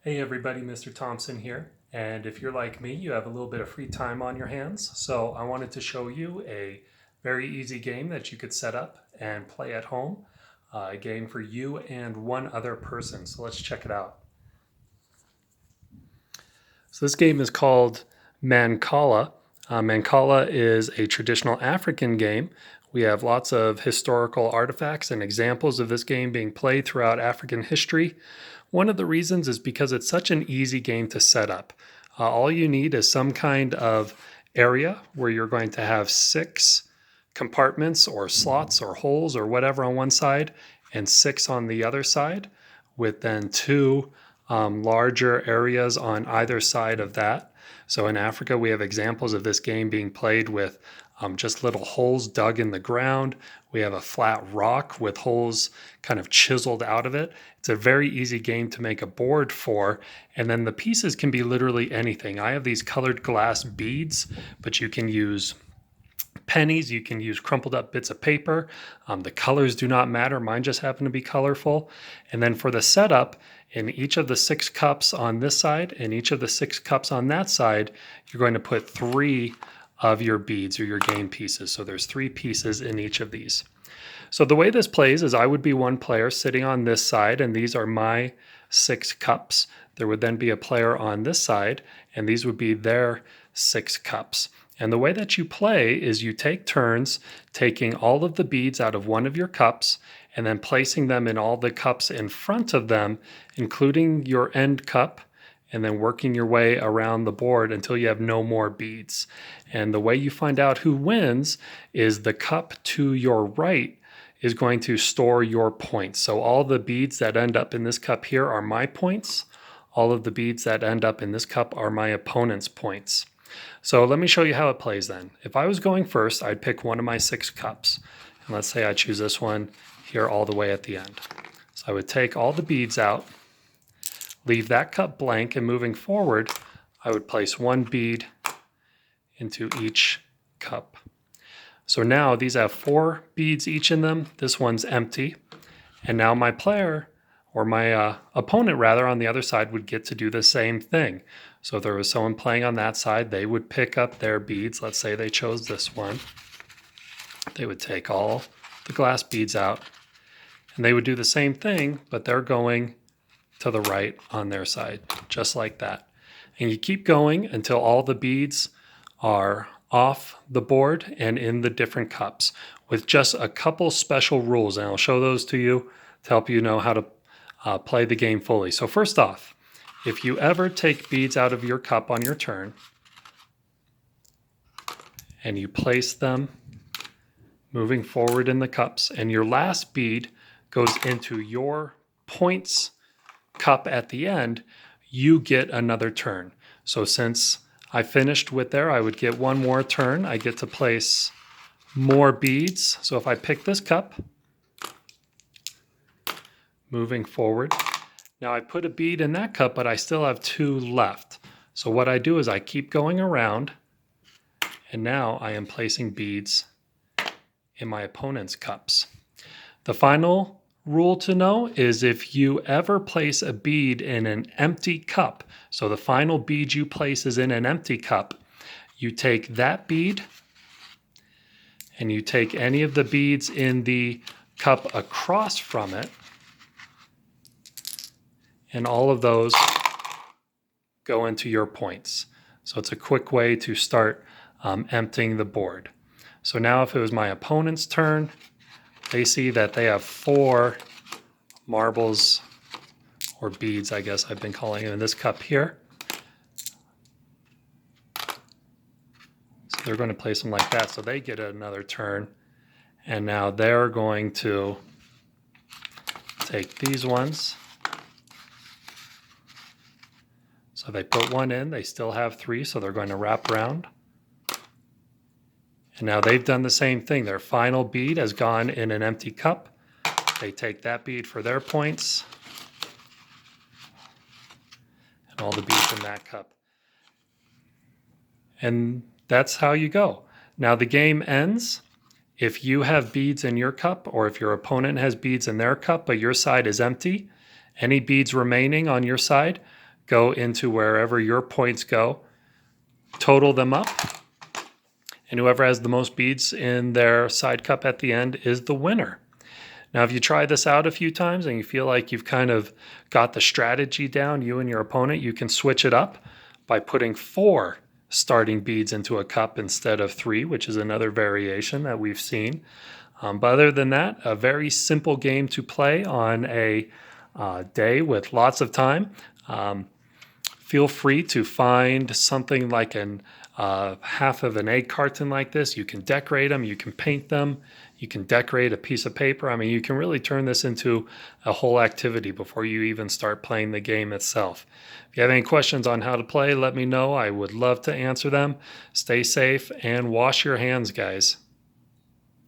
Hey everybody, Mr. Thompson here. And if you're like me, you have a little bit of free time on your hands. So I wanted to show you a very easy game that you could set up and play at home. A game for you and one other person. So let's check it out. So this game is called Mancala. Mancala is a traditional African game. We have lots of historical artifacts and examples of this game being played throughout African history. One of the reasons is because it's such an easy game to set up. All you need is some kind of area where you're going to have 6 compartments or slots or holes or whatever on one side and 6 on the other side, with then 2 larger areas on either side of that. So in Africa, we have examples of this game being played with just little holes dug in the ground. We have a flat rock with holes kind of chiseled out of it. It's a very easy game to make a board for. And then the pieces can be literally anything. I have these colored glass beads, but you can use pennies, you can use crumpled up bits of paper. The colors do not matter. Mine just happen to be colorful. And then for the setup, in each of the 6 cups on this side and each of the 6 cups on that side, you're going to put 3 of your beads or your game pieces. So there's 3 pieces in each of these. So the way this plays is I would be one player sitting on this side, and these are my 6 cups. There would then be a player on this side, and these would be their 6 cups. And the way that you play is you take turns taking all of the beads out of one of your cups and then placing them in all the cups in front of them, including your end cup, and then working your way around the board until you have no more beads. And the way you find out who wins is the cup to your right is going to store your points. So all the beads that end up in this cup here are my points. All of the beads that end up in this cup are my opponent's points. So let me show you how it plays then. If I was going first, I'd pick one of my 6 cups. And let's say I choose this one here all the way at the end. So I would take all the beads out, leave that cup blank, and moving forward, I would place 1 bead into each cup. So now these have 4 beads each in them. This one's empty. And now my player, or my opponent rather, on the other side would get to do the same thing. So if there was someone playing on that side, they would pick up their beads. Let's say they chose this one. They would take all the glass beads out, and they would do the same thing, but they're going to the right on their side, just like that. And you keep going until all the beads are off the board and in the different cups, with just a couple special rules. And I'll show those to you to help you know how to play the game fully. So first off, if you ever take beads out of your cup on your turn and you place them moving forward in the cups, and your last bead goes into your points cup at the end, you get another turn. So since I finished with there, I would get one more turn. I get to place more beads. So if I pick this cup, moving forward, now I put a bead in that cup, but I still have 2 left. So what I do is I keep going around, and now I am placing beads in my opponent's cups. The final rule to know is if you ever place a bead in an empty cup, so the final bead you place is in an empty cup, you take that bead and you take any of the beads in the cup across from it, and all of those go into your points. So it's a quick way to start emptying the board. So now if it was my opponent's turn, they see that they have 4 marbles or beads, I guess I've been calling them, in this cup here. So they're going to place them like that, so they get another turn. And now they're going to take these ones. So they put 1 in, they still have 3, so they're going to wrap around. And now they've done the same thing. Their final bead has gone in an empty cup. They take that bead for their points, and all the beads in that cup. And that's how you go. Now the game ends if you have beads in your cup, or if your opponent has beads in their cup, but your side is empty. Any beads remaining on your side go into wherever your points go, total them up, and whoever has the most beads in their side cup at the end is the winner. Now, if you try this out a few times and you feel like you've kind of got the strategy down, you and your opponent, you can switch it up by putting 4 starting beads into a cup instead of 3, which is another variation that we've seen. But other than that, a very simple game to play on a day with lots of time. Feel free to find something like half of an egg carton like this. You can decorate them, you can paint them, you can decorate a piece of paper. I mean, you can really turn this into a whole activity before you even start playing the game itself. If you have any questions on how to play, let me know. I would love to answer them. Stay safe and wash your hands, guys.